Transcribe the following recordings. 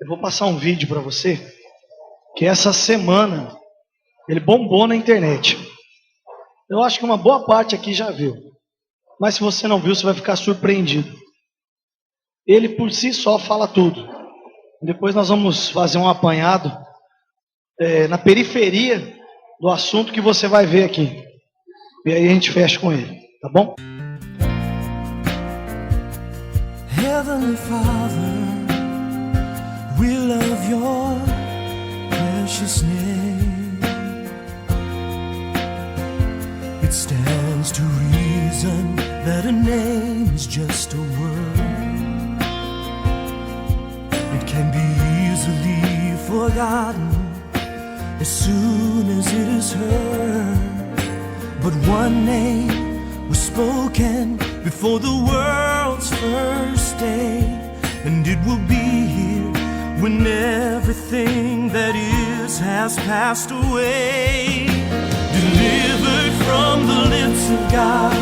Eu vou passar um vídeo para você, que essa semana ele bombou na internet. Eu acho que uma boa parte aqui já viu. Mas se você não viu, você vai ficar surpreendido. Ele por si só fala tudo. Depois nós vamos fazer um apanhado na periferia do assunto que você vai ver aqui. E aí a gente fecha com ele, tá bom? Heavenly Father, we love your precious name. It stands to reason that a name is just a word. It can be easily forgotten as soon as it is heard. But one name was spoken before the world's first day, and it will be here when everything that is has passed away. Delivered from the lips of God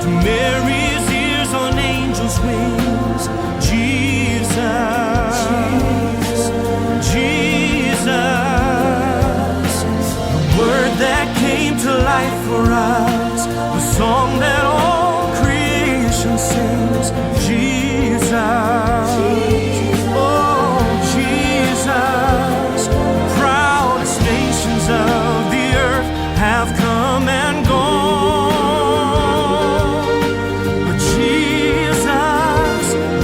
to Mary's ears on angels' wings, Jesus, Jesus, the word that came to life for us, the song that all creation sings, Jesus, oh Jesus. Proudest nations of the earth have come and gone, but Jesus,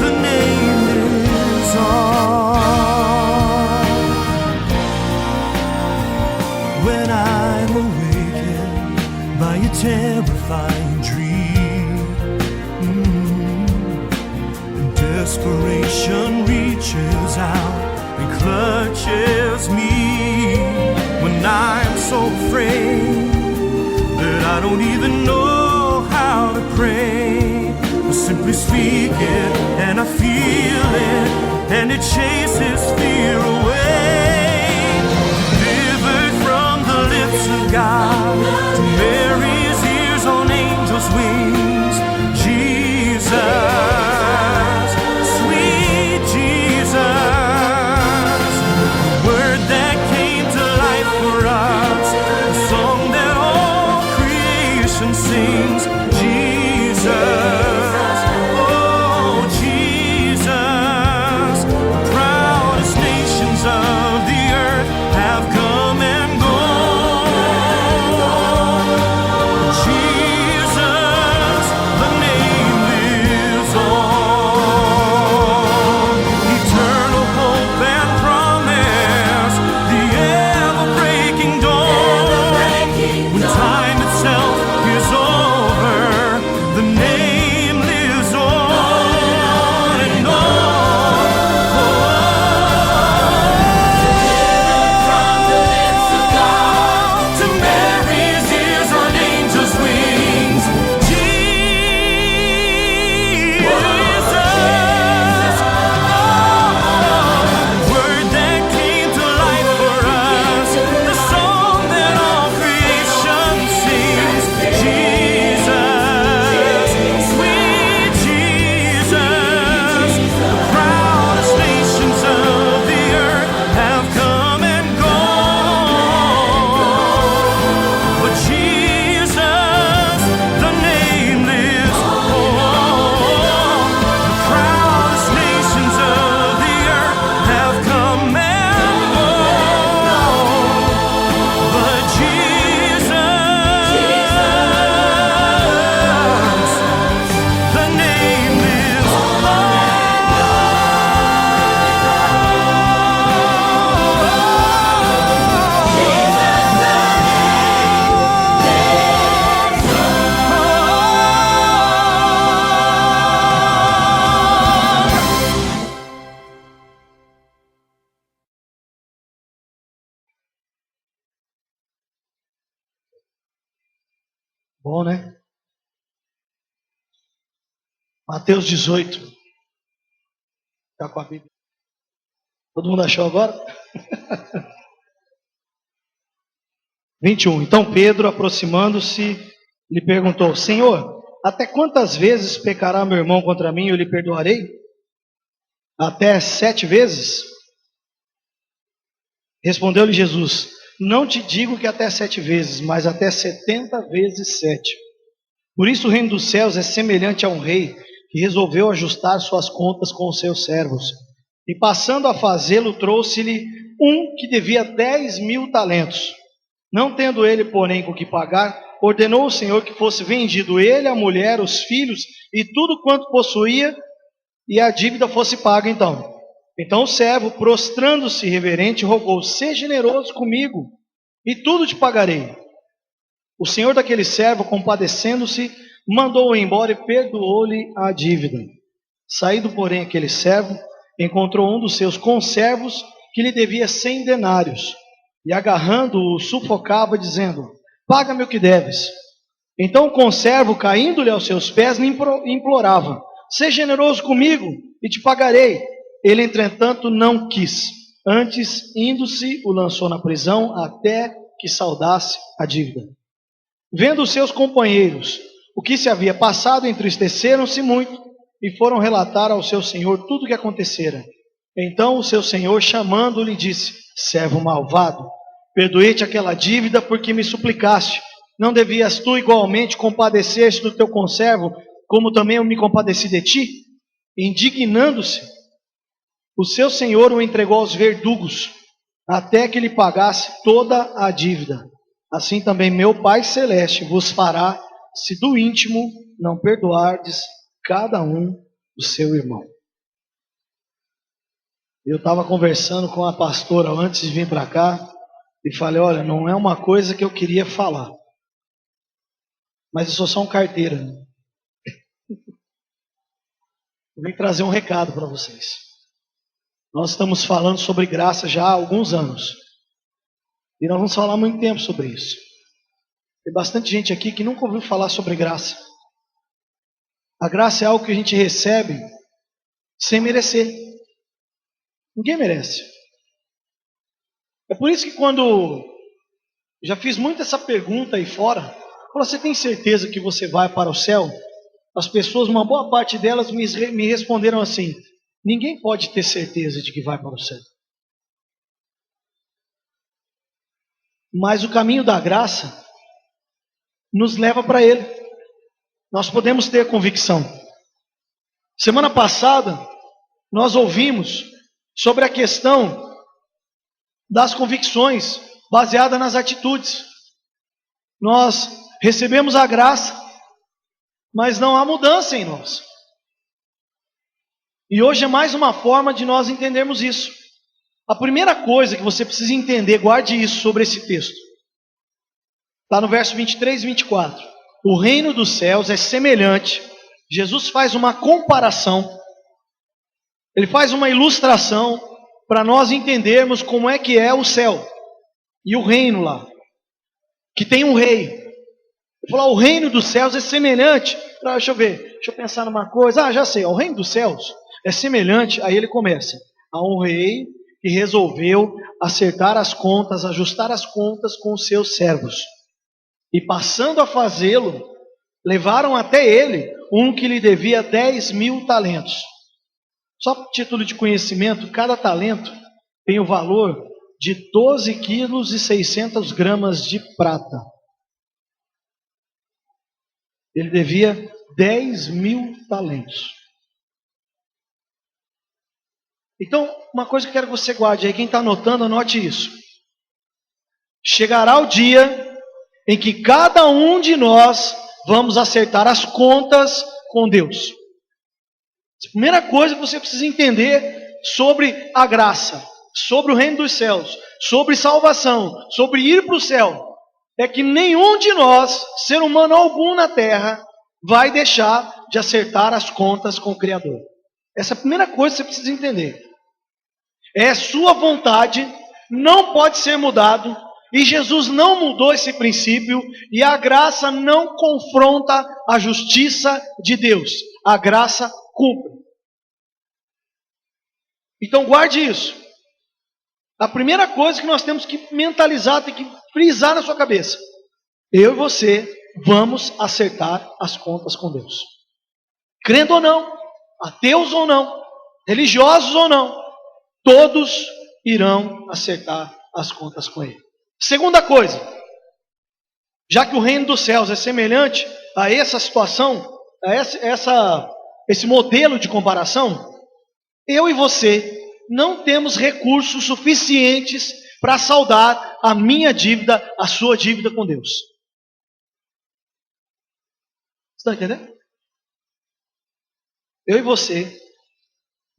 the name lives on. When I'm awakened by a terrifying dream, and desperation reaches out and clutches me, when I'm so afraid that I don't even know how to pray, I simply speak it and I feel it, and it chases fear away. Delivered from the lips of God to Mary's ears on angels' wings, Jesus, sweet Jesus, the word that came to life for us, the song that all creation sings, Jesus, oh Jesus. The proudest nations of the earth have come and gone, Jesus, the name lives on. Eternal hope and promise, the ever-breaking dawn. When time itself is over, the name lives on and on. From the lips of God to Mary's ears on angels' wings, Jesus, word that came to life for us, the song that all creation sings, Jesus, sweet Jesus. The proudest nations of the earth have come and gone, but Jesus, the name lives on. The proudest nations of the earth have come and gone, but Jesus, the name lives Bom, né? Mateus 18. Tá com a Bíblia? Todo mundo achou agora? 21. Então Pedro, aproximando-se, lhe perguntou: Senhor, até quantas vezes pecará meu irmão contra mim e eu lhe perdoarei? Até 7 vezes? Respondeu-lhe Jesus: não te digo que até 7 vezes, mas até 70 vezes 7. Por isso o reino dos céus é semelhante a um rei que resolveu ajustar suas contas com os seus servos. E passando a fazê-lo, trouxe-lhe um que devia 10.000 talentos. Não tendo ele, porém, com que pagar, ordenou o Senhor que fosse vendido ele, a mulher, os filhos e tudo quanto possuía, e a dívida fosse paga então. Então o servo, prostrando-se reverente, rogou: seja generoso comigo, e tudo te pagarei. O senhor daquele servo, compadecendo-se, mandou-o embora e perdoou-lhe a dívida. Saído, porém, aquele servo, encontrou um dos seus conservos que lhe devia 100 denários, e agarrando-o, sufocava, dizendo: paga-me o que deves. Então o conservo, caindo-lhe aos seus pés, lhe implorava: seja generoso comigo, e te pagarei. Ele, entretanto, não quis. Antes, indo-se, o lançou na prisão até que saldasse a dívida. Vendo os seus companheiros o que se havia passado, entristeceram-se muito e foram relatar ao seu senhor tudo o que acontecera. Então o seu senhor, chamando-lhe, disse: servo malvado, perdoei-te aquela dívida porque me suplicaste. Não devias tu igualmente compadecer-te do teu conservo, como também eu me compadeci de ti? Indignando-se, o seu senhor o entregou aos verdugos, até que lhe pagasse toda a dívida. Assim também meu Pai Celeste vos fará, se do íntimo não perdoardes cada um o seu irmão. Eu estava conversando com a pastora antes de vir para cá, e falei: olha, não é uma coisa que eu queria falar, mas eu sou só um carteiro. Eu vim trazer um recado para vocês. Nós estamos falando sobre graça já há alguns anos. E nós vamos falar muito tempo sobre isso. Tem bastante gente aqui que nunca ouviu falar sobre graça. A graça é algo que a gente recebe sem merecer. Ninguém merece. É por isso que quando já fiz muito essa pergunta aí fora, você tem certeza que você vai para o céu? As pessoas, uma boa parte delas me responderam assim: ninguém pode ter certeza de que vai para o céu. Mas o caminho da graça nos leva para ele. Nós podemos ter convicção. Semana passada, nós ouvimos sobre a questão das convicções baseadas nas atitudes. Nós recebemos a graça, mas não há mudança em nós. E hoje é mais uma forma de nós entendermos isso. A primeira coisa que você precisa entender, guarde isso sobre esse texto. Está no verso 23 e 24. O reino dos céus é semelhante. Jesus faz uma comparação. Ele faz uma ilustração para nós entendermos como é que é o céu. E o reino lá. Que tem um rei. Ele falou: o reino dos céus é semelhante. Deixa eu ver. Deixa eu pensar numa coisa. Já sei. O reino dos céus é semelhante. Aí ele começa. A um rei que resolveu acertar as contas, ajustar as contas com os seus servos. E passando a fazê-lo, levaram até ele um que lhe devia 10.000 talentos. Só por título de conhecimento, cada talento tem o valor de 12 quilos e 600 gramas de prata. Ele devia 10.000 talentos. Então, uma coisa que eu quero que você guarde aí, quem está anotando, anote isso. Chegará o dia em que cada um de nós vamos acertar as contas com Deus. A primeira coisa que você precisa entender sobre a graça, sobre o reino dos céus, sobre salvação, sobre ir para o céu, é que nenhum de nós, ser humano algum na terra, vai deixar de acertar as contas com o Criador. Essa é a primeira coisa que você precisa entender. É sua vontade, não pode ser mudado. E Jesus não mudou esse princípio, e a graça não confronta a justiça de Deus. A graça cumpre. Então guarde isso. A primeira coisa que nós temos que mentalizar, tem que frisar na sua cabeça: eu e você vamos acertar as contas com Deus. Crendo ou não, ateus ou não, religiosos ou não, todos irão acertar as contas com Ele. Segunda coisa, já que o reino dos céus é semelhante a essa situação, a esse modelo de comparação, eu e você não temos recursos suficientes para saldar a minha dívida, a sua dívida com Deus. Você está entendendo? Eu e você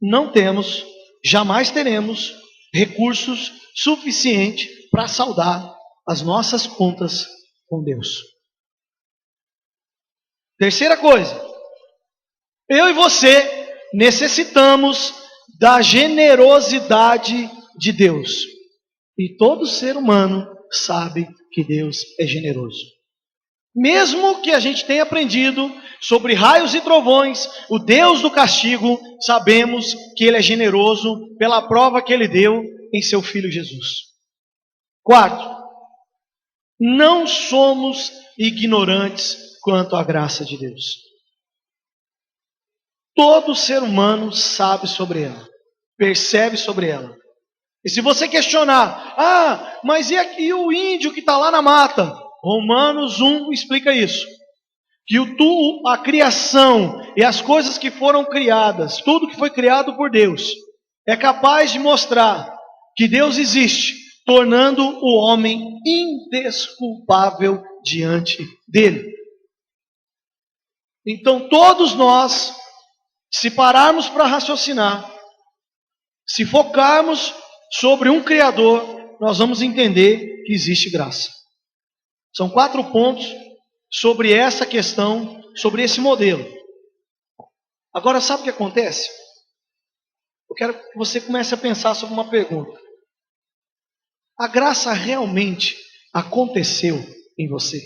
não temos, jamais teremos recursos suficientes para saldar as nossas contas com Deus. Terceira coisa, eu e você necessitamos da generosidade de Deus. E todo ser humano sabe que Deus é generoso. Mesmo que a gente tenha aprendido sobre raios e trovões, o Deus do castigo, sabemos que Ele é generoso pela prova que Ele deu em seu Filho Jesus. Quarto, não somos ignorantes quanto à graça de Deus. Todo ser humano sabe sobre ela, percebe sobre ela. E se você questionar, mas e o índio que está lá na mata? Romanos 1 explica isso. Que a criação e as coisas que foram criadas, tudo que foi criado por Deus, é capaz de mostrar que Deus existe, tornando o homem indesculpável diante dele. Então todos nós, se pararmos para raciocinar, se focarmos sobre um Criador, nós vamos entender que existe graça. São 4 pontos sobre essa questão, sobre esse modelo. Agora, sabe o que acontece? Eu quero que você comece a pensar sobre uma pergunta. A graça realmente aconteceu em você?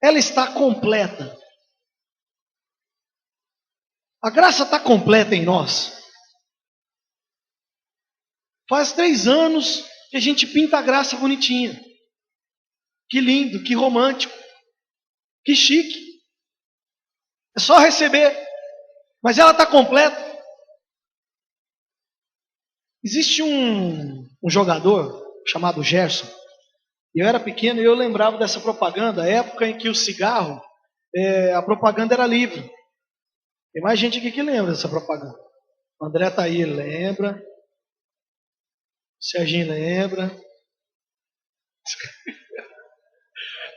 Ela está completa? A graça está completa em nós? Faz 3 anos que a gente pinta a graça bonitinha. Que lindo, que romântico, que chique. É só receber. Mas ela está completa. Existe um jogador chamado Gerson. Eu era pequeno e eu lembrava dessa propaganda, a época em que o cigarro, a propaganda era livre. Tem mais gente aqui que lembra dessa propaganda. O André está aí, lembra. O Serginho lembra.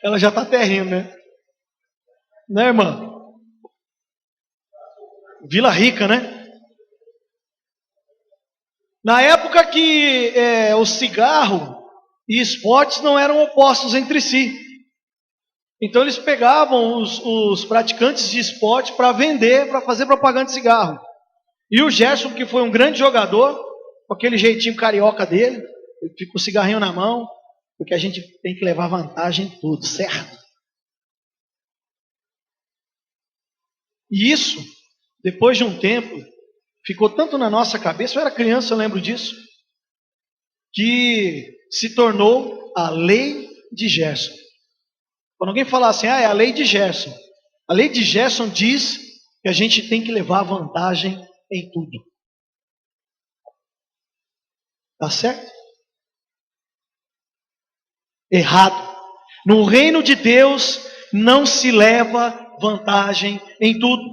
Ela já está até rindo, né? Né, irmã? Vila Rica, né? Na época que o cigarro e esportes não eram opostos entre si. Então eles pegavam os praticantes de esporte para vender, para fazer propaganda de cigarro. E o Gerson, que foi um grande jogador, com aquele jeitinho carioca dele, ele fica com o cigarrinho na mão, porque a gente tem que levar vantagem em tudo, certo? E isso, depois de um tempo, ficou tanto na nossa cabeça, eu era criança, eu lembro disso, que se tornou a lei de Gerson. Quando alguém falar assim, é a lei de Gerson. A lei de Gerson diz que a gente tem que levar vantagem em tudo. Tá certo? Errado. No reino de Deus não se leva vantagem em tudo.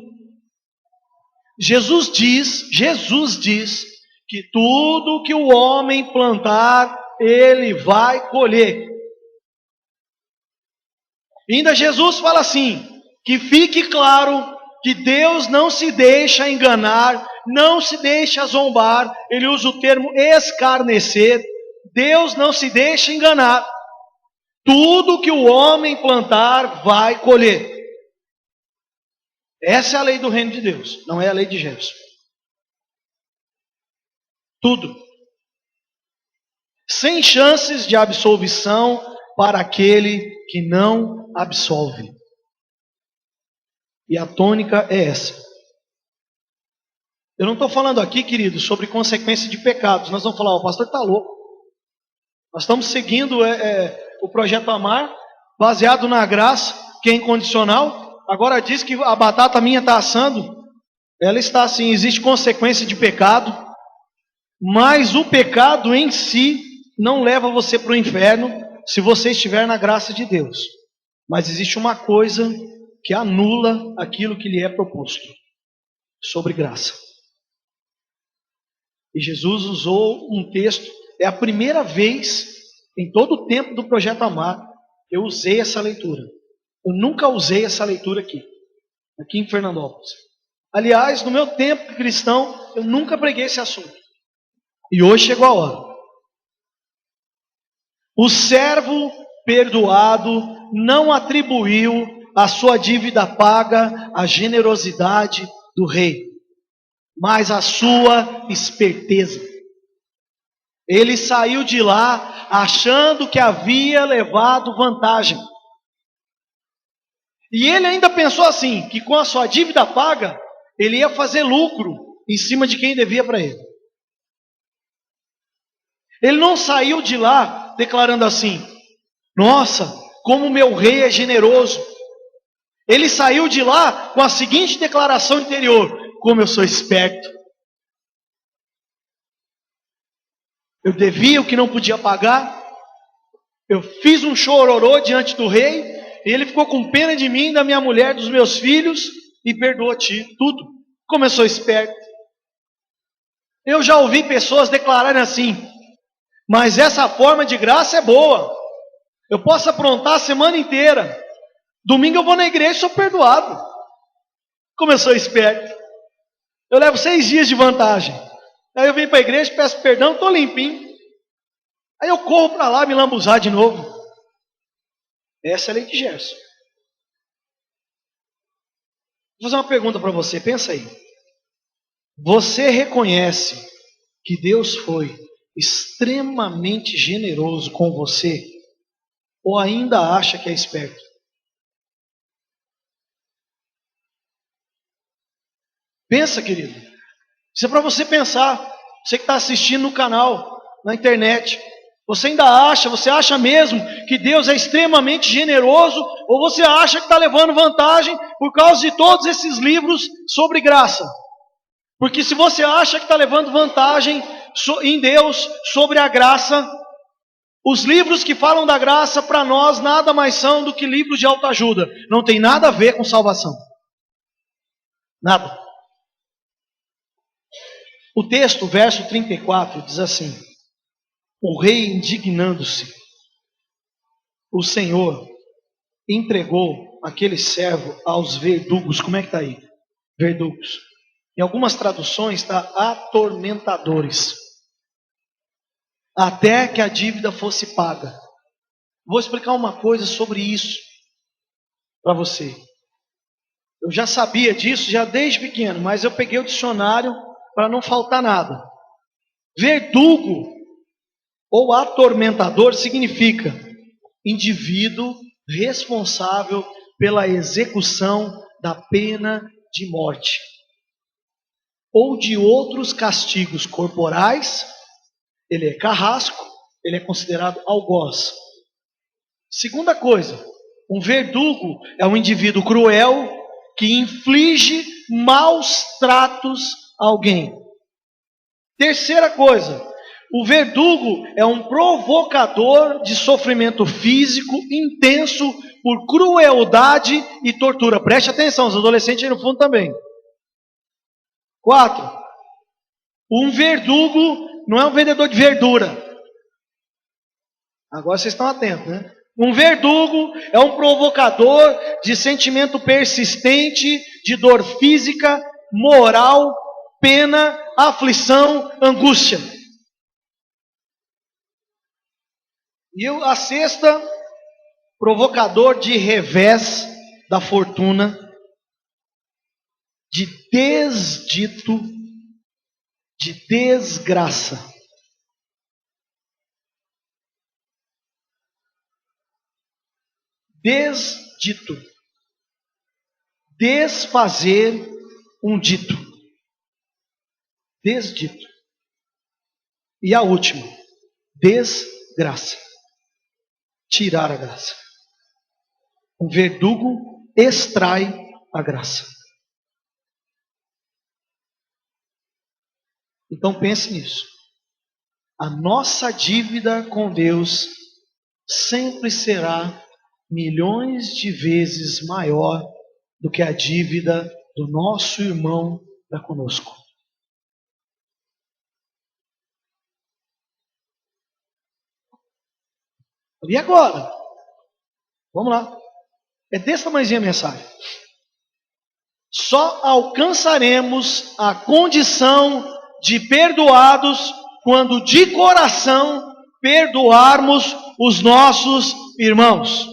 Jesus diz que tudo que o homem plantar, ele vai colher. E ainda Jesus fala assim, que fique claro que Deus não se deixa enganar, não se deixa zombar, ele usa o termo escarnecer, Deus não se deixa enganar, tudo que o homem plantar vai colher. Essa é a lei do reino de Deus, não é a lei de Gerson. Tudo. Sem chances de absolvição para aquele que não absolve. E a tônica é essa. Eu não estou falando aqui, querido, sobre consequência de pecados. Nós vamos falar, o pastor está louco. Nós estamos seguindo o projeto Amar, baseado na graça, que é incondicional. Agora diz que a batata minha está assando. Ela está assim, existe consequência de pecado. Mas o pecado em si não leva você para o inferno se você estiver na graça de Deus. Mas existe uma coisa que anula aquilo que lhe é proposto, sobre graça. E Jesus usou um texto, é a primeira vez em todo o tempo do Projeto Amar que eu usei essa leitura. Eu nunca usei essa leitura aqui em Fernandópolis. Aliás, no meu tempo cristão, eu nunca preguei esse assunto. E hoje chegou a hora. O servo perdoado não atribuiu a sua dívida paga à generosidade do rei, mas à sua esperteza. Ele saiu de lá achando que havia levado vantagem. E ele ainda pensou assim, que com a sua dívida paga, ele ia fazer lucro em cima de quem devia para ele. Ele não saiu de lá declarando assim: nossa, como meu rei é generoso. Ele saiu de lá com a seguinte declaração interior: como eu sou esperto. Eu devia o que não podia pagar. Eu fiz um chororô diante do rei. E ele ficou com pena de mim, da minha mulher, dos meus filhos. E perdoou tudo. Como eu sou esperto. Eu já ouvi pessoas declararem assim: mas essa forma de graça é boa. Eu posso aprontar a semana inteira. Domingo eu vou na igreja e sou perdoado. Como eu sou esperto. Eu levo 6 dias de vantagem. Aí eu venho para a igreja, peço perdão, estou limpinho. Aí eu corro para lá me lambuzar de novo. Essa é a lei de Gerson. Vou fazer uma pergunta para você, pensa aí. Você reconhece que Deus foi extremamente generoso com você? Ou ainda acha que é esperto? Pensa, querido. Isso é para você pensar. Você que está assistindo no canal, na internet. Você ainda acha, você acha mesmo que Deus é extremamente generoso? Ou você acha que está levando vantagem por causa de todos esses livros sobre graça? Porque se você acha que está levando vantagem em Deus sobre a graça, os livros que falam da graça para nós nada mais são do que livros de autoajuda. Não tem nada a ver com salvação. Nada. O texto, verso 34, diz assim: o rei, indignando-se, o Senhor entregou aquele servo aos verdugos. Como é que está aí? Verdugos. Em algumas traduções está atormentadores, até que a dívida fosse paga. Vou explicar uma coisa sobre isso para você. Eu já sabia disso já desde pequeno, mas eu peguei o dicionário para não faltar nada. Verdugo ou atormentador significa indivíduo responsável pela execução da pena de morte ou de outros castigos corporais. Ele é carrasco, ele é considerado algoz. Segunda coisa, um verdugo é um indivíduo cruel que inflige maus tratos a alguém. Terceira coisa, o verdugo é um provocador de sofrimento físico intenso por crueldade e tortura. Preste atenção, os adolescentes aí no fundo também. 4. Um verdugo não é um vendedor de verdura. Agora vocês estão atentos, né? Um verdugo é um provocador de sentimento persistente, de dor física, moral, pena, aflição, angústia. E a sexta, provocador de revés da fortuna, de desdito, de desgraça. Desdito. Desfazer um dito. Desdito. E a última, desgraça. Tirar a graça. Um verdugo extrai a graça. Então pense nisso. a nossa dívida com Deus sempre será milhões de vezes maior do que a dívida do nosso irmão para conosco. E agora? Vamos lá. É desse tamanhozinho a mensagem. Só alcançaremos a condição de perdoados quando de coração perdoarmos os nossos irmãos.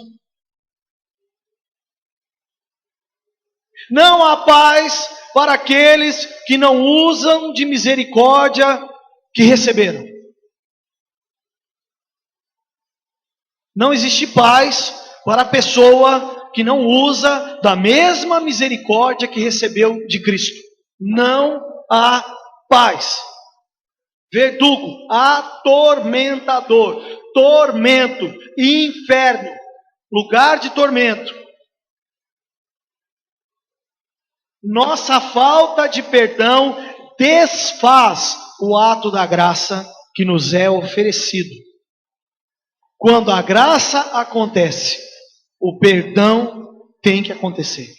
Não há paz para aqueles que não usam de misericórdia que receberam. Não existe paz para a pessoa que não usa da mesma misericórdia que recebeu de Cristo. Não há paz. Verdugo, atormentador, tormento, inferno, lugar de tormento. Nossa falta de perdão desfaz o ato da graça que nos é oferecido. Quando a graça acontece, o perdão tem que acontecer.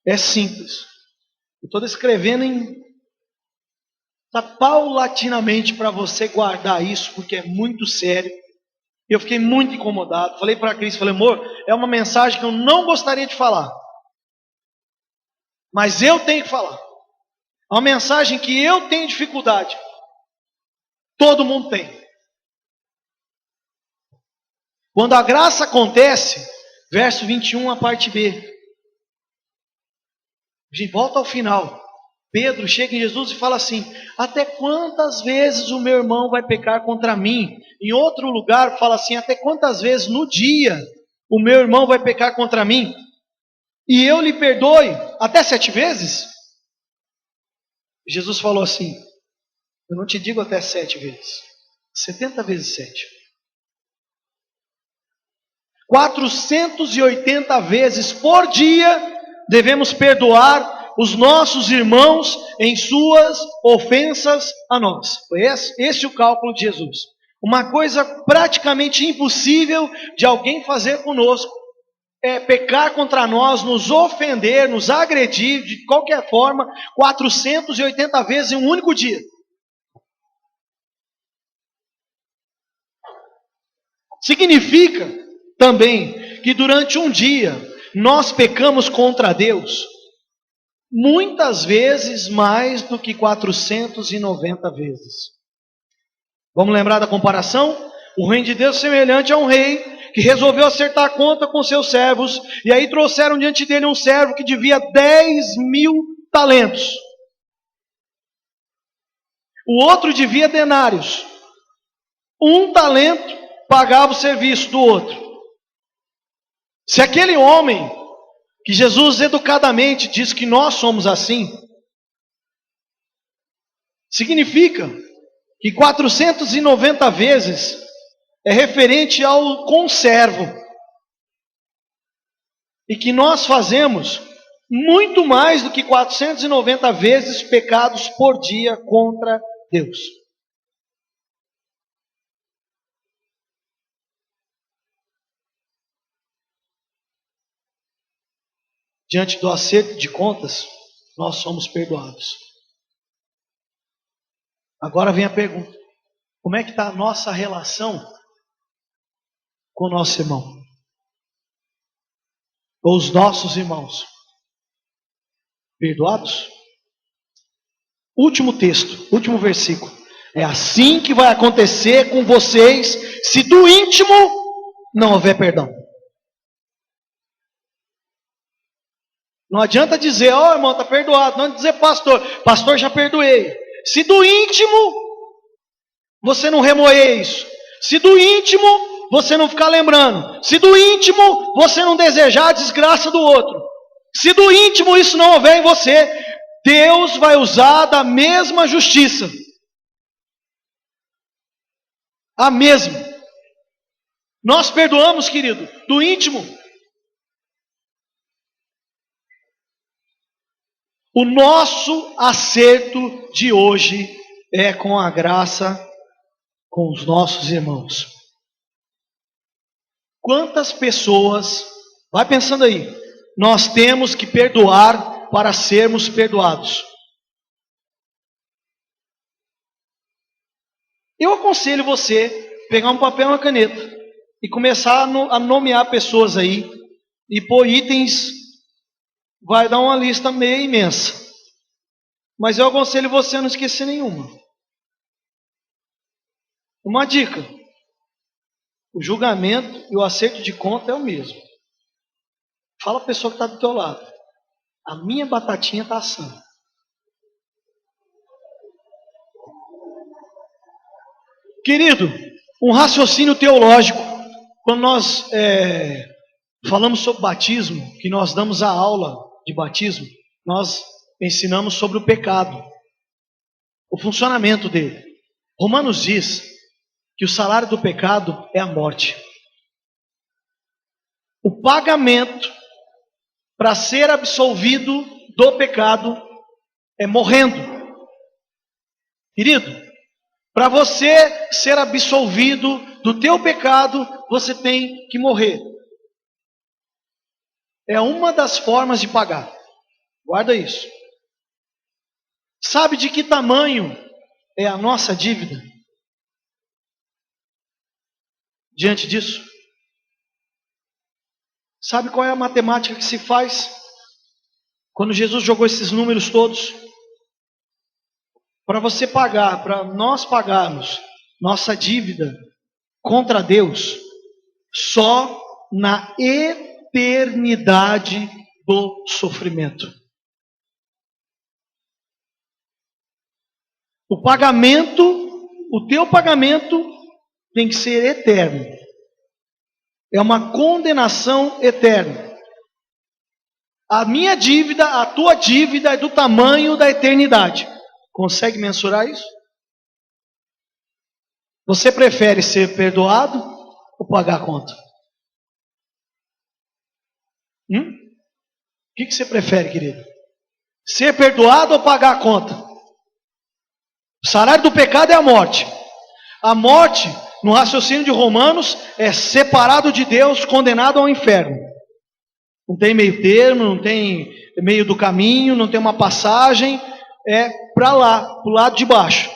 É simples. Eu estou descrevendo paulatinamente para você guardar isso, porque é muito sério. Eu fiquei muito incomodado. Falei para a Cris, falei, amor, é uma mensagem que eu não gostaria de falar. Mas eu tenho que falar. É uma mensagem que eu tenho dificuldade. Todo mundo tem. Quando a graça acontece, verso 21, a parte B. De volta ao final. Pedro chega em Jesus e fala assim: até quantas vezes o meu irmão vai pecar contra mim? Em outro lugar fala assim: até quantas vezes no dia o meu irmão vai pecar contra mim? E eu lhe perdoe até 7 vezes? Jesus falou assim: eu não te digo até 7 vezes, 70 vezes 7. 480 vezes por dia devemos perdoar os nossos irmãos em suas ofensas a nós. Foi esse o cálculo de Jesus. Uma coisa praticamente impossível de alguém fazer conosco é pecar contra nós, nos ofender, nos agredir de qualquer forma, 480 vezes em um único dia. Significa também que durante um dia nós pecamos contra Deus muitas vezes mais do que 490 vezes. Vamos lembrar da comparação? O reino de Deus é semelhante a um rei que resolveu acertar a conta com seus servos, e aí trouxeram diante dele um servo que devia 10.000 talentos. O outro devia denários. Um talento pagava o serviço do outro. Se aquele homem, que Jesus educadamente diz que nós somos assim, significa que 490 vezes é referente ao conservo, e que nós fazemos muito mais do que 490 vezes pecados por dia contra Deus. Diante do acerto de contas, nós somos perdoados. Agora vem a pergunta: como é que está a nossa relação com o nosso irmão? Ou os nossos irmãos? Perdoados? Último texto, último versículo. É assim que vai acontecer com vocês, se do íntimo não houver perdão. Não adianta dizer, ó irmão, está perdoado. Não adianta dizer, pastor, já perdoei. Se do íntimo você não remoer isso. Se do íntimo você não ficar lembrando. Se do íntimo você não desejar a desgraça do outro. Se do íntimo isso não houver em você, Deus vai usar da mesma justiça. A mesma. Nós perdoamos, querido, do íntimo. O nosso acerto de hoje é com a graça com os nossos irmãos. Quantas pessoas, vai pensando aí, nós temos que perdoar para sermos perdoados? Eu aconselho você pegar um papel e uma caneta e começar a nomear pessoas aí e pôr itens, vai dar uma lista meio imensa. Mas eu aconselho você a não esquecer nenhuma. Uma dica: o julgamento e o acerto de conta é o mesmo. Fala a pessoa que está do teu lado: a minha batatinha está assando. Querido, um raciocínio teológico. Quando nós falamos sobre batismo, que nós damos a aula de batismo, nós ensinamos sobre o pecado, o funcionamento dele. Romanos diz que o salário do pecado é a morte. O pagamento para ser absolvido do pecado é morrendo. Querido, para você ser absolvido do teu pecado, você tem que morrer. É uma das formas de pagar. Guarda isso. Sabe de que tamanho é a nossa dívida? Diante disso, sabe qual é a matemática que se faz quando Jesus jogou esses números todos? Para você pagar, para nós pagarmos nossa dívida contra Deus, só na eternidade do sofrimento. O pagamento, o teu pagamento tem que ser eterno. É uma condenação eterna. A minha dívida, a tua dívida é do tamanho da eternidade. Consegue mensurar isso? Você prefere ser perdoado ou pagar a conta? O que você prefere, querido? Ser perdoado ou pagar a conta? O salário do pecado é a morte. A morte, no raciocínio de Romanos, é separado de Deus, condenado ao inferno. Não tem meio termo, não tem meio do caminho, não tem uma passagem, é para lá, para o lado de baixo.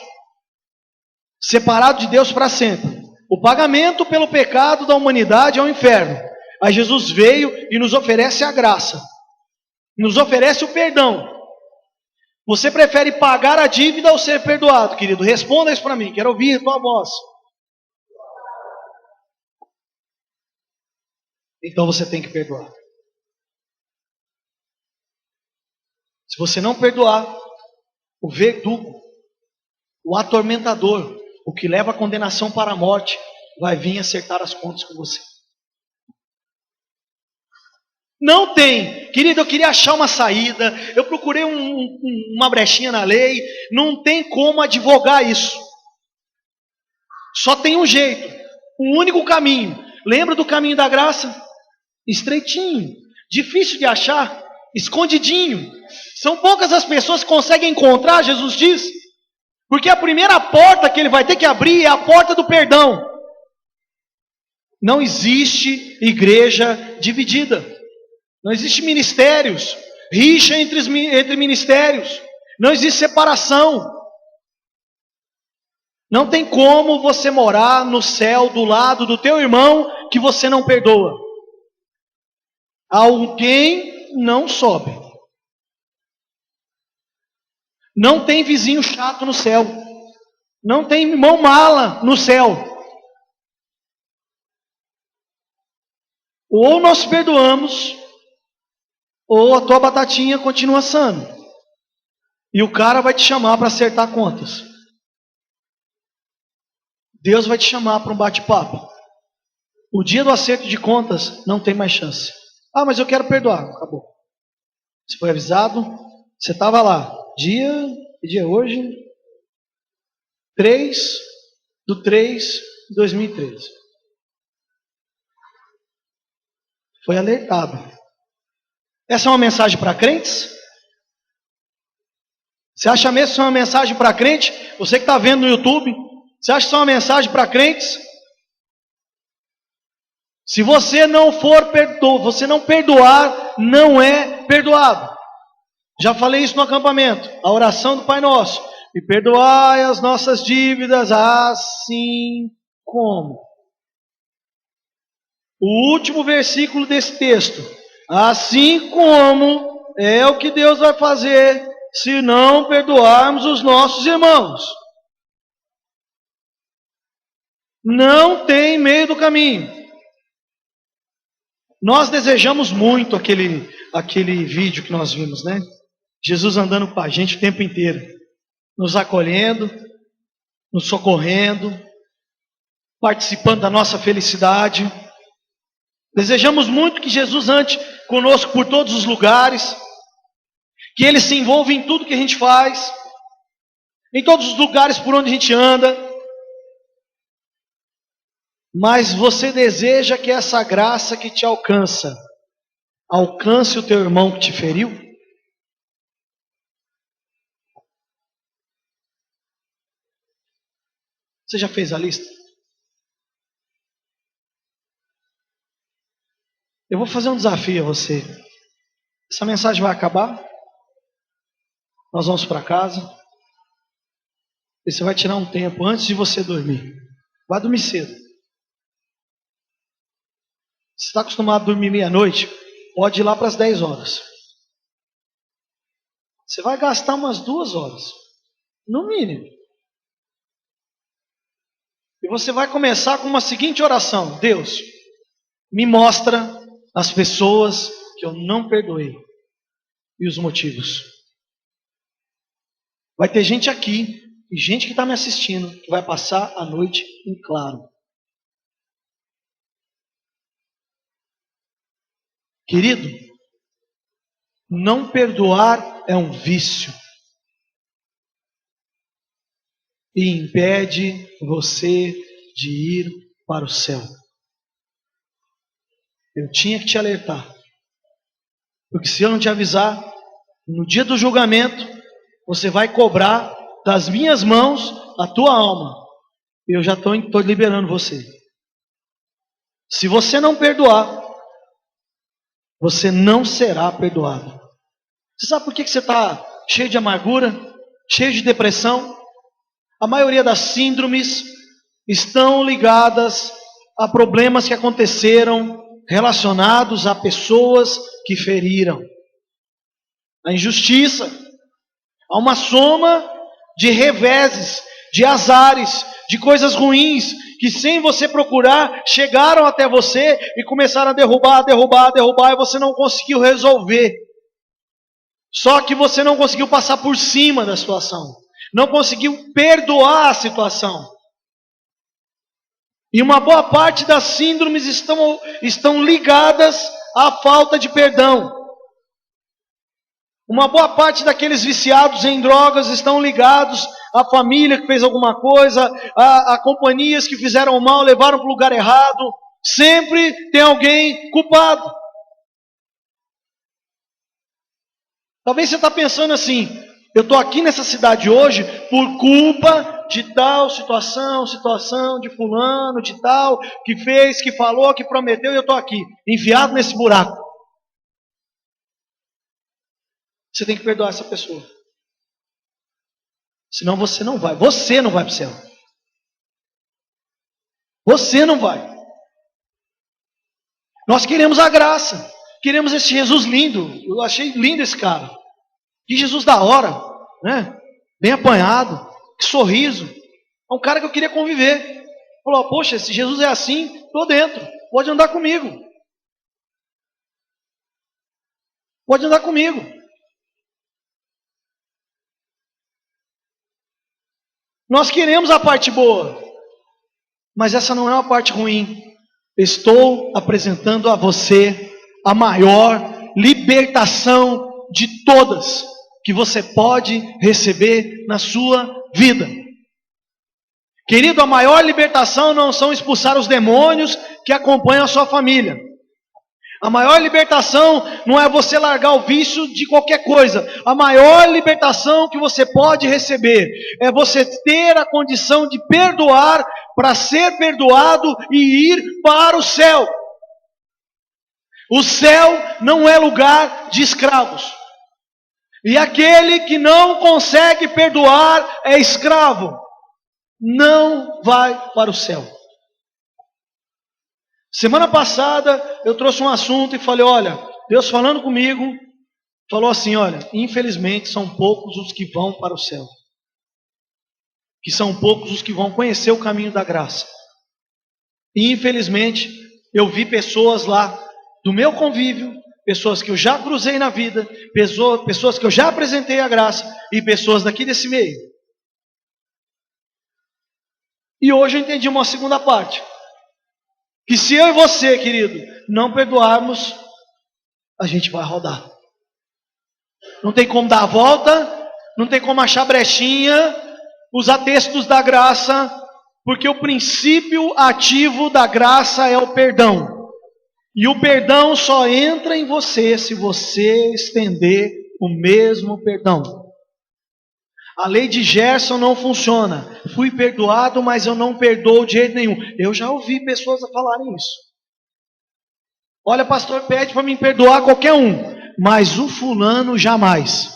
Separado de Deus para sempre. O pagamento pelo pecado da humanidade é o inferno. Aí Jesus veio e nos oferece a graça. Nos oferece o perdão. Você prefere pagar a dívida ou ser perdoado, querido? Responda isso para mim, quero ouvir a tua voz. Então você tem que perdoar. Se você não perdoar, o verdugo, o atormentador, o que leva a condenação para a morte, vai vir acertar as contas com você. Não tem. Querido, eu queria achar uma saída, eu procurei uma brechinha na lei, não tem como advogar isso. Só tem um jeito, um único caminho. Lembra do caminho da graça? Estreitinho, difícil de achar, escondidinho. São poucas as pessoas que conseguem encontrar, Jesus diz, porque a primeira porta que ele vai ter que abrir é a porta do perdão. Não existe igreja dividida. Não existe ministérios, rixa entre ministérios. Não existe separação. Não tem como você morar no céu do lado do teu irmão que você não perdoa. Alguém não sobe. Não tem vizinho chato no céu. Não tem irmão mala no céu. Ou nós perdoamos, ou a tua batatinha continua assando. E o cara vai te chamar para acertar contas. Deus vai te chamar para um bate-papo. O dia do acerto de contas não tem mais chance. Ah, mas eu quero perdoar. Acabou. Você foi avisado, você estava lá. Dia hoje, 3/3/2013. Foi alertado. Essa é uma mensagem para crentes? Você acha mesmo que isso é uma mensagem para crente? Você que está vendo no YouTube, você acha que isso é uma mensagem para crentes? Se você não você não perdoar, não é perdoado. Já falei isso no acampamento, a oração do Pai Nosso. E perdoai as nossas dívidas, assim como. O último versículo desse texto. Assim como é o que Deus vai fazer se não perdoarmos os nossos irmãos. Não tem meio do caminho. Nós desejamos muito aquele vídeo que nós vimos, né? Jesus andando com a gente o tempo inteiro, nos acolhendo, nos socorrendo, participando da nossa felicidade. Desejamos muito que Jesus ande conosco por todos os lugares, que Ele se envolva em tudo que a gente faz, em todos os lugares por onde a gente anda. Mas você deseja que essa graça que te alcance o teu irmão que te feriu? Você já fez a lista? Eu vou fazer um desafio a você. Essa mensagem vai acabar. Nós vamos para casa. E você vai tirar um tempo antes de você dormir. Vai dormir cedo. Se está acostumado a dormir meia-noite, pode ir lá para as 10 horas. Você vai gastar umas 2 horas, no mínimo. E você vai começar com uma seguinte oração: Deus, me mostra as pessoas que eu não perdoei e os motivos. Vai ter gente aqui e gente que está me assistindo que vai passar a noite em claro. Querido, não perdoar é um vício e impede você de ir para o céu. Eu tinha que te alertar, porque se eu não te avisar, no dia do julgamento, você vai cobrar das minhas mãos a tua alma. Eu já estou liberando você. Se você não perdoar, você não será perdoado. Você sabe por que você está cheio de amargura, cheio de depressão? A maioria das síndromes estão ligadas a problemas que aconteceram relacionados a pessoas que feriram. A injustiça, há uma soma de reveses, de azares, de coisas ruins que sem você procurar chegaram até você e começaram a derrubar, e você não conseguiu resolver. Só que você não conseguiu passar por cima da situação, não conseguiu perdoar a situação. E uma boa parte das síndromes estão ligadas à falta de perdão. Uma boa parte daqueles viciados em drogas estão ligados à família que fez alguma coisa, a companhias que fizeram mal, levaram para o lugar errado. Sempre tem alguém culpado. Talvez você está pensando assim: eu estou aqui nessa cidade hoje por culpa de tal situação de fulano, de tal, que fez, que falou, que prometeu, e eu estou aqui, enfiado nesse buraco. Você tem que perdoar essa pessoa. Senão você não vai. Você não vai para o céu. Você não vai. Nós queremos a graça. Queremos esse Jesus lindo. Eu achei lindo esse cara. Que Jesus da hora, né? Bem apanhado. Que sorriso. É um cara que eu queria conviver. Falou: poxa, se Jesus é assim, estou dentro. Pode andar comigo. Pode andar comigo. Nós queremos a parte boa, mas essa não é uma parte ruim. Estou apresentando a você a maior libertação de todas que você pode receber na sua vida. Querido, a maior libertação não são expulsar os demônios que acompanham a sua família. A maior libertação não é você largar o vício de qualquer coisa. A maior libertação que você pode receber é você ter a condição de perdoar para ser perdoado e ir para o céu. O céu não é lugar de escravos. E aquele que não consegue perdoar é escravo. Não vai para o céu. Semana passada eu trouxe um assunto e falei, olha, Deus falando comigo, falou assim, olha, infelizmente são poucos os que vão para o céu. Que são poucos os que vão conhecer o caminho da graça. E infelizmente eu vi pessoas lá do meu convívio, pessoas que eu já cruzei na vida, pessoas que eu já apresentei a graça e pessoas daqui desse meio. E hoje eu entendi uma segunda parte. Que se eu e você, querido, não perdoarmos, a gente vai rodar. Não tem como dar a volta, não tem como achar brechinha, usar textos da graça, porque o princípio ativo da graça é o perdão. E o perdão só entra em você se você estender o mesmo perdão. A lei de Gerson não funciona. Fui perdoado, mas eu não perdoo de jeito nenhum. Eu já ouvi pessoas falarem isso. Olha, pastor, pede para me perdoar qualquer um, mas o fulano jamais.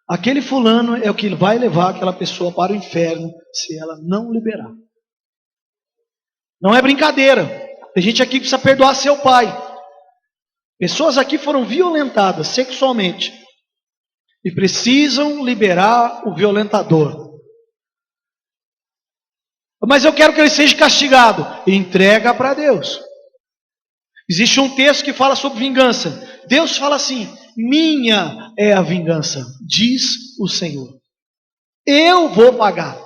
Aquele fulano é o que vai levar aquela pessoa para o inferno se ela não liberar. Não é brincadeira. Tem gente aqui que precisa perdoar seu pai. Pessoas aqui foram violentadas sexualmente e precisam liberar o violentador. Mas eu quero que ele seja castigado. Entrega para Deus. Existe um texto que fala sobre vingança. Deus fala assim, minha é a vingança, diz o Senhor. Eu vou pagar.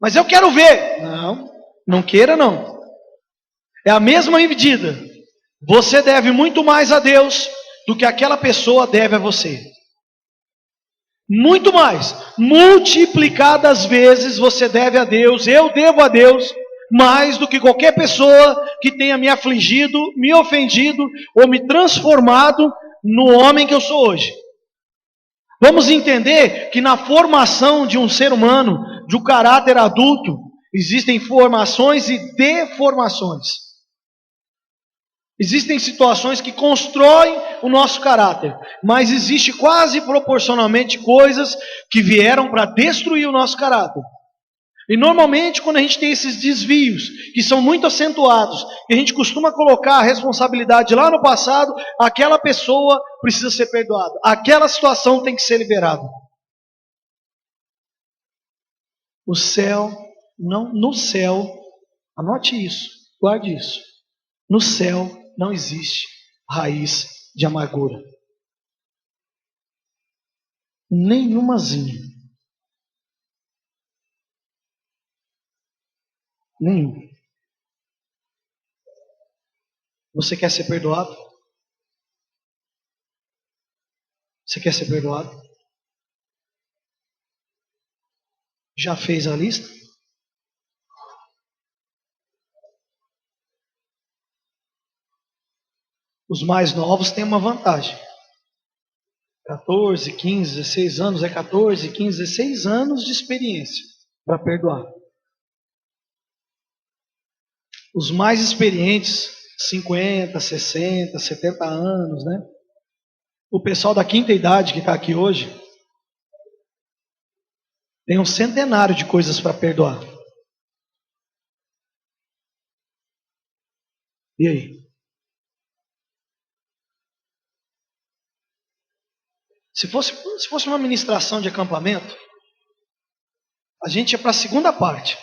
Mas eu quero ver. Não, não queira não. É a mesma medida. Você deve muito mais a Deus do que aquela pessoa deve a você. Muito mais. Multiplicadas vezes você deve a Deus, eu devo a Deus, mais do que qualquer pessoa que tenha me afligido, me ofendido ou me transformado no homem que eu sou hoje. Vamos entender que na formação de um ser humano, de um caráter adulto, existem formações e deformações. Existem situações que constroem o nosso caráter, mas existe quase proporcionalmente coisas que vieram para destruir o nosso caráter. E normalmente quando a gente tem esses desvios, que são muito acentuados, que a gente costuma colocar a responsabilidade lá no passado, aquela pessoa precisa ser perdoada, aquela situação tem que ser liberada. O céu, não, no céu, anote isso, guarde isso, no céu não existe raiz de amargura. Nenhumazinha. Nenhum. Você quer ser perdoado? Você quer ser perdoado? Já fez a lista? Os mais novos têm uma vantagem. 14, 15, 16 anos, é 14, 15, 16 anos de experiência para perdoar. Os mais experientes, 50, 60, 70 anos, né? O pessoal da quinta idade que está aqui hoje, tem um centenário de coisas para perdoar. E aí? Se fosse uma ministração de acampamento, a gente ia para a segunda parte.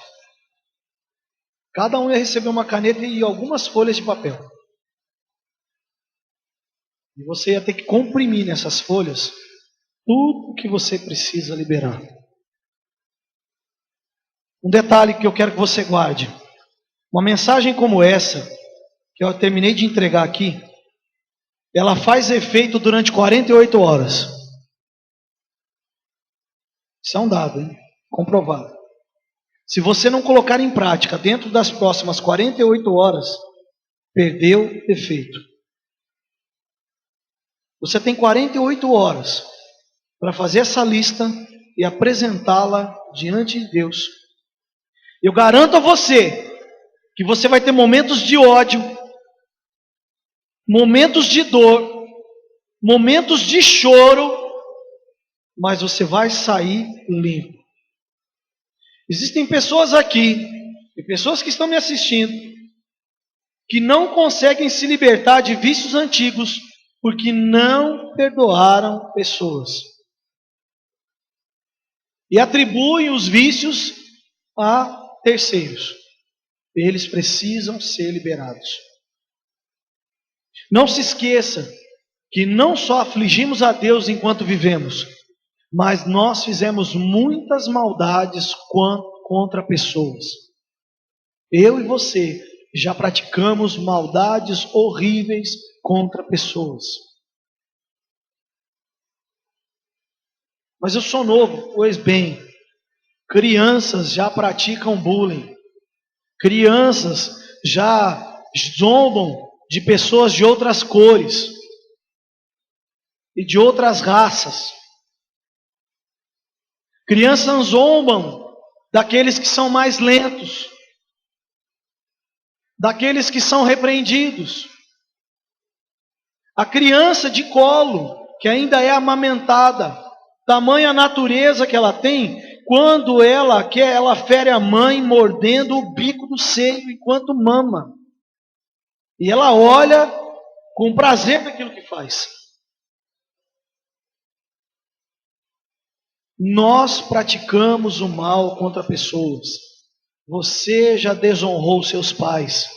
Cada um ia receber uma caneta e algumas folhas de papel. E você ia ter que comprimir nessas folhas tudo o que você precisa liberar. Um detalhe que eu quero que você guarde. Uma mensagem como essa, que eu terminei de entregar aqui, ela faz efeito durante 48 horas. Isso é um dado, hein? Comprovado. Se você não colocar em prática dentro das próximas 48 horas, perdeu efeito. Você tem 48 horas para fazer essa lista e apresentá-la diante de Deus. Eu garanto a você que você vai ter momentos de ódio, momentos de dor, momentos de choro, mas você vai sair limpo. Existem pessoas aqui, e pessoas que estão me assistindo, que não conseguem se libertar de vícios antigos, porque não perdoaram pessoas. E atribuem os vícios a terceiros. Eles precisam ser liberados. Não se esqueça que não só afligimos a Deus enquanto vivemos, mas nós fizemos muitas maldades contra pessoas. Eu e você já praticamos maldades horríveis contra pessoas. Mas eu sou novo, pois bem, crianças já praticam bullying. Crianças já zombam de pessoas de outras cores e de outras raças. Crianças zombam daqueles que são mais lentos, daqueles que são repreendidos. A criança de colo, que ainda é amamentada, tamanha natureza que ela tem, quando ela quer, ela fere a mãe mordendo o bico do seio enquanto mama. E ela olha com prazer naquilo que faz. Nós praticamos o mal contra pessoas. Você já desonrou seus pais.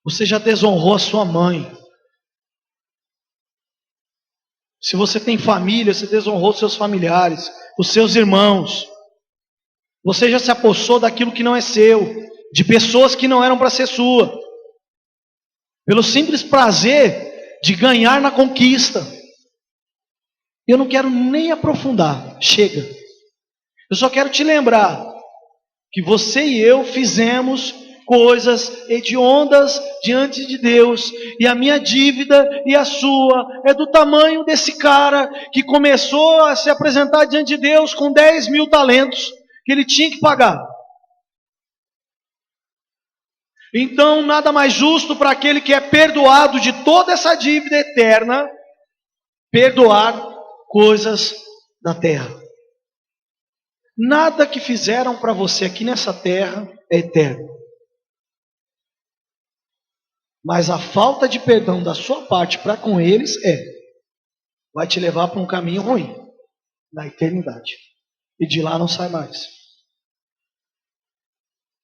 Você já desonrou a sua mãe. Se você tem família, você desonrou seus familiares, os seus irmãos. Você já se apossou daquilo que não é seu, de pessoas que não eram para ser sua, pelo simples prazer de ganhar na conquista. Eu não quero nem aprofundar, chega. Eu só quero te lembrar que você e eu fizemos coisas hediondas diante de Deus, e a minha dívida e a sua é do tamanho desse cara que começou a se apresentar diante de Deus com 10 mil talentos que ele tinha que pagar. Então nada mais justo para aquele que é perdoado de toda essa dívida eterna, perdoar coisas da terra. Nada que fizeram para você aqui nessa terra é eterno. Mas a falta de perdão da sua parte para com eles vai te levar para um caminho ruim, na eternidade. E de lá não sai mais.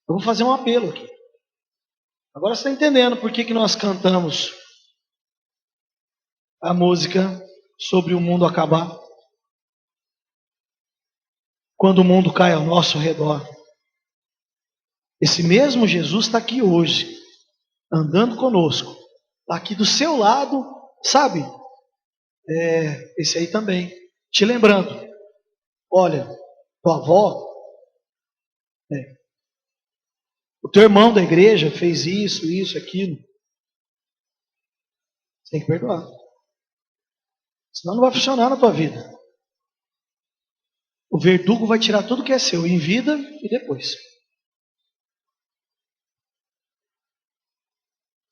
Eu vou fazer um apelo aqui. Agora você está entendendo por que nós cantamos a música sobre o mundo acabar? Quando o mundo cai ao nosso redor. Esse mesmo Jesus está aqui hoje, andando conosco, está aqui do seu lado, sabe? Esse aí também, te lembrando, olha, tua avó, o teu irmão da igreja fez isso, aquilo. Você tem que perdoar, senão não vai funcionar na tua vida. O verdugo vai tirar tudo que é seu, em vida e depois.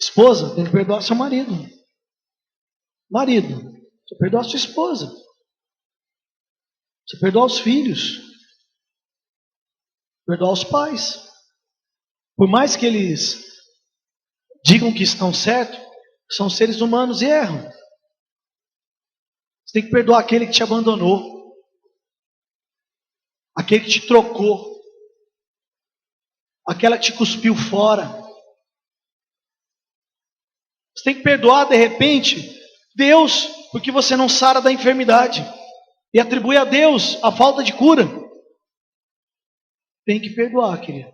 Esposa, tem que perdoar seu marido. Marido, você perdoa sua esposa. Você perdoa os filhos. Perdoar os pais. Por mais que eles digam que estão certos, são seres humanos e erram. Você tem que perdoar aquele que te abandonou. Aquele que te trocou. Aquela que te cuspiu fora. Você tem que perdoar, de repente, Deus, porque você não sara da enfermidade. E atribui a Deus a falta de cura. Tem que perdoar, querido.